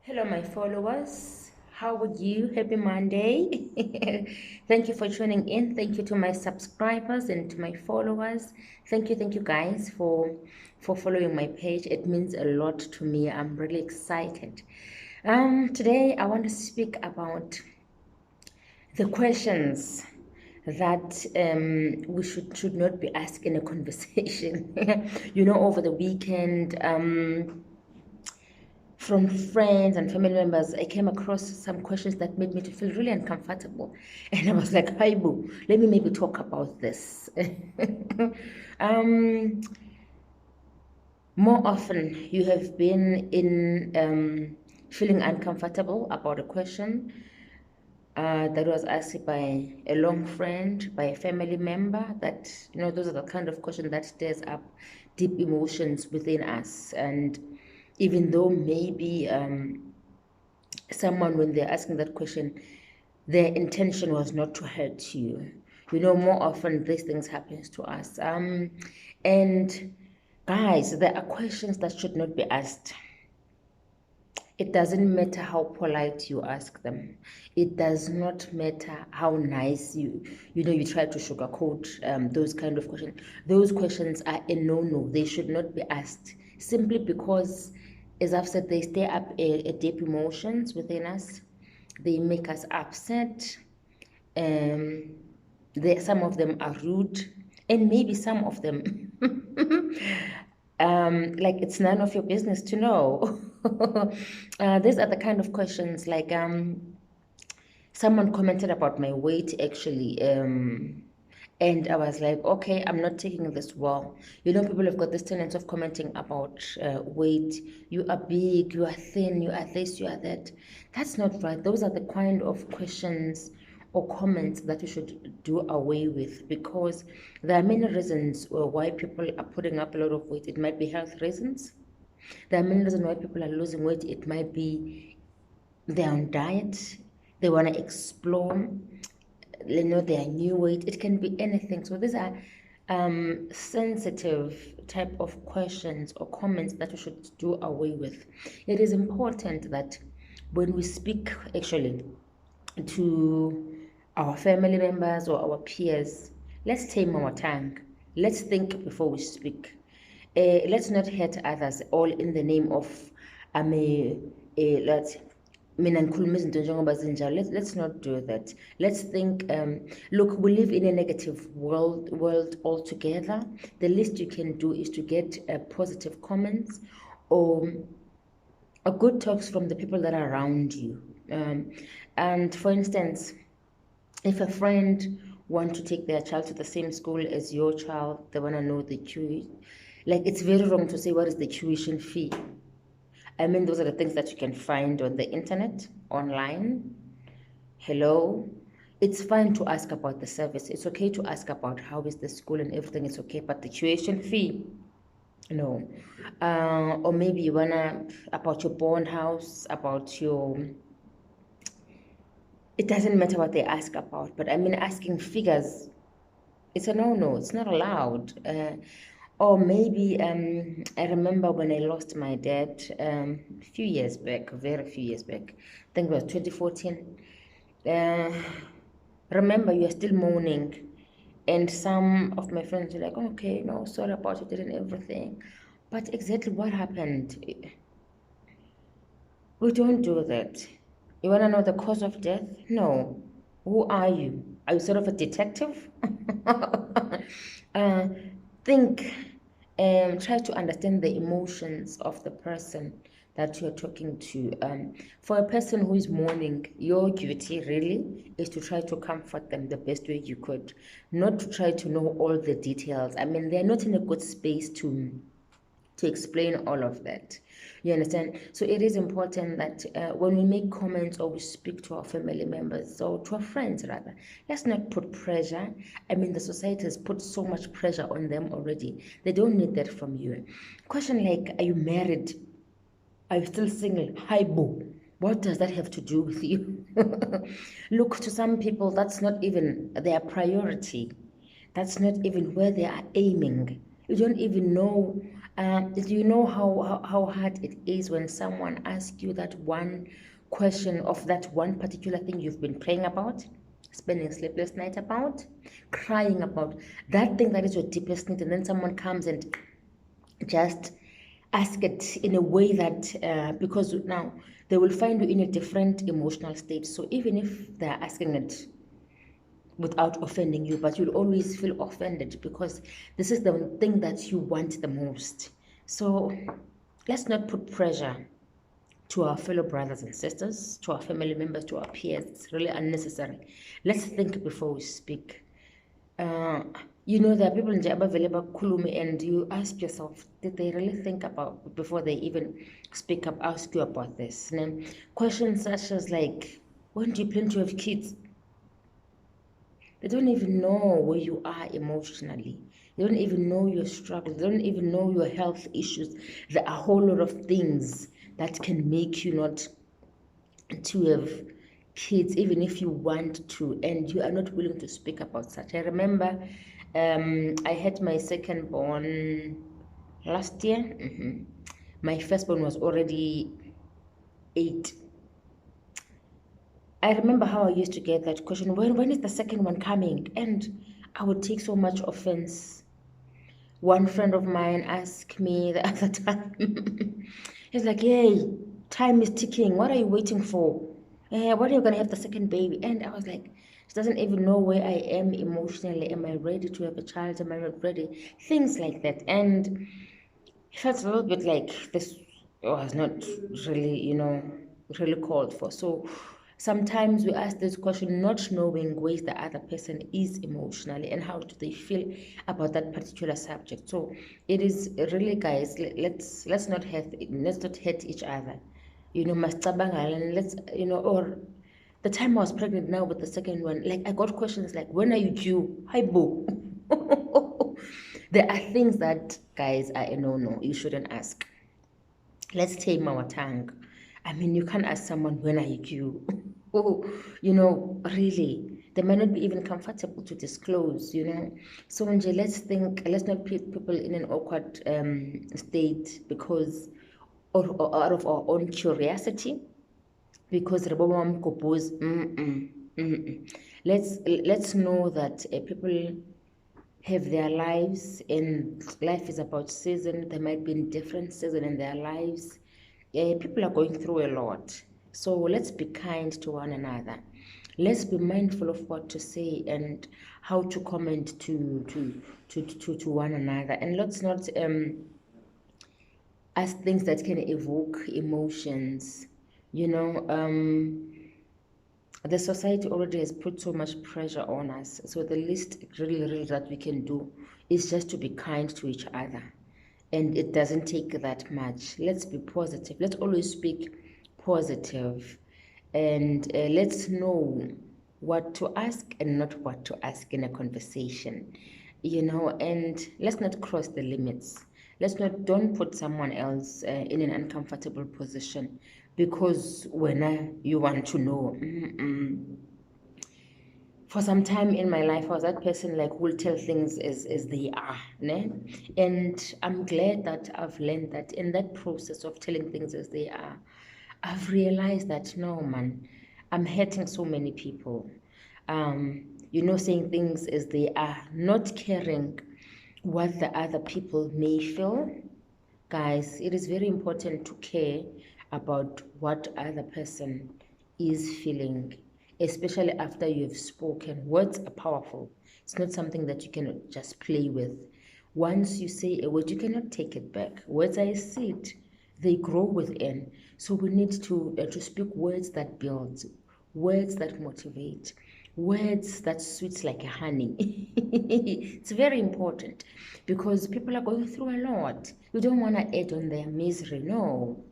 Hello, my followers. How are you? Happy Monday. Thank you for tuning in. Thank you to my subscribers and to my followers. Thank you guys for following my page. It means a lot to me. I'm really excited. Today I want to speak about the questions that we should not be asked in a conversation. Over the weekend, from friends and family members, I came across some questions that made me to feel really uncomfortable. And I was like, hi, boo, let me maybe talk about this. um, More often, you have been in feeling uncomfortable about a question that was asked by a long friend, by a family member. Those are the kind of questions that stirs up deep emotions within us. And even though maybe someone, when they're asking that question, their intention was not to hurt you. More often these things happens to us. And guys, there are questions that should not be asked. It doesn't matter how polite you ask them. It does not matter how nice you try to sugarcoat those kind of questions. Those questions are a no-no. They should not be asked simply because, as I've said, they stir up a deep emotions within us. They make us upset. Um, some of them are rude, and maybe some of them like it's none of your business to know. These are the kind of questions like someone commented about my weight actually, and I was like, okay, I'm not taking this well. People have got this tendency of commenting about weight. You are big, you are thin, you are this, you are that. That's not right. Those are the kind of questions or comments that you should do away with, because there are many reasons why people are putting up a lot of weight. It might be health reasons. There are many reasons why people are losing weight. It might be they're on diet, they want to explore, their new weight. It can be anything. So these are sensitive type of questions or comments that we should do away with. It is important that when we speak actually to our family members or our peers, let's tame our tongue. Let's think before we speak. Let's not hurt others all in the name of let's mina ngikhuluma izinto njengoba zinjalo. Let's not do that. Let's think, look, we live in a negative world altogether. The least you can do is to get positive comments or good talks from the people that are around you. And for instance, if a friend want to take their child to the same school as your child, they want to know the tuition. Like, it's very wrong to say, what is the tuition fee? I mean, those are the things that you can find on the internet, online. Hello. It's fine to ask about the service. It's okay to ask about how is the school and everything is okay, but the tuition fee, no. Or maybe you wanna about your bond house, about your. It doesn't matter what they ask about, but I mean, asking figures, it's a no-no. It's not allowed. Or maybe I remember when I lost my dad a few years back, very few years back. I think it was 2014. Uh, Remember, you are still mourning, and some of my friends were like, okay, no, sorry about it and everything. But exactly what happened? We don't do that. You want to know the cause of death? No. Who are you? Are you sort of a detective? uh, think, try to understand the emotions of the person that you're talking to. For a person who is mourning, your duty really is to try to comfort them the best way you could, not to try to know all the details. I mean, they're not in a good space to explain all of that. You understand? So it is important that when we make comments or we speak to our family members or to our friends, rather, let's not put pressure. I mean, the society has put so much pressure on them already. They don't need that from you. Question like, are you married? Are you still single? Hi, boo. What does that have to do with you? Look, to some people, that's not even their priority. That's not even where they are aiming. You don't even know Do you know how hard it is when someone asks you that one question of that one particular thing you've been praying about, spending sleepless night about, crying about, that thing that is your deepest need, and then someone comes and just ask it in a way that because now they will find you in a different emotional state. So even if they're asking it without offending you, but you'll always feel offended because this is the thing that you want the most. So let's not put pressure to our fellow brothers and sisters, to our family members, to our peers. It's really unnecessary. Let's think before we speak. uh, there are people in available kulumi, and you ask yourself, did they really think about before they even speak up, ask you about this? And then questions such as like, when do you plan to have kids? They don't even know where you are emotionally. They don't even know your struggles. They don't even know your health issues. There are a whole lot of things that can make you not to have kids, even if you want to, and you are not willing to speak about such. I remember I had my second born last year. My firstborn was already 8. I remember how I used to get that question, when is the second one coming? And I would take so much offense. One friend of mine asked me the other time, he's like, "Yay, time is ticking. What are you waiting for? When are you going to have the second baby?" And I was like, she doesn't even know where I am emotionally. Am I ready to have a child? Am I not ready? Things like that. And it felt a little bit like this was not really, really called for. So sometimes we ask this question not knowing where the other person is emotionally and how do they feel about that particular subject. So it is really, guys, let's not hate each other. Masicabangane, or the time I was pregnant now with the second one, like I got questions like, when are you due? Hi, boo. There are things that, guys, are a no-no. You shouldn't ask. Let's tame our tongue. I mean, you can't ask someone, when are you due? Oh, really, they might not be even comfortable to disclose, So, Nje, let's not put people in an awkward state because, or out of our own curiosity, because let's know that people have their lives, and life is about season. They might be in different season in their lives. People are going through a lot, so let's be kind to one another. Let's be mindful of what to say and how to comment to one another, and let's not ask things that can evoke emotions. The society already has put so much pressure on us. So the least really that we can do is just to be kind to each other. And it doesn't take that much. Let's be positive. Let's always speak positive. And let's know what to ask and not what to ask in a conversation. And let's not cross the limits. Don't put someone else in an uncomfortable position because when you want to know. For some time in my life, I was that person like who will tell things as they are, ne? And I'm glad that I've learned that in that process of telling things as they are, I've realized that no, man, I'm hurting so many people. Saying things as they are, not caring what the other people may feel. Guys, it is very important to care about what other person is feeling, especially after you've spoken. Words are powerful. It's not something that you can just play with. Once you say a word, you cannot take it back. Words are a seed. They grow within. So we need to speak words that build, words that motivate, words that sweet like honey. It's very important because people are going through a lot. You don't want to add on their misery. No.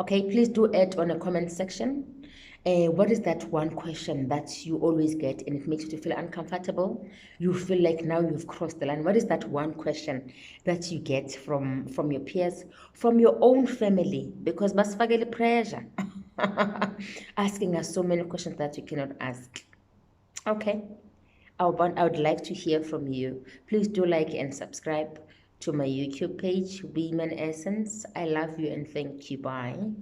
Okay, please do add on a comment section. What is that one question that you always get and it makes you feel uncomfortable? You feel like now you've crossed the line. What is that one question that you get from your peers, from your own family? Because basifakele pressure, asking us so many questions that you cannot ask. Okay, I would like to hear from you. Please do like and subscribe. to my YouTube page, Women Essence. I love you and thank you. Bye.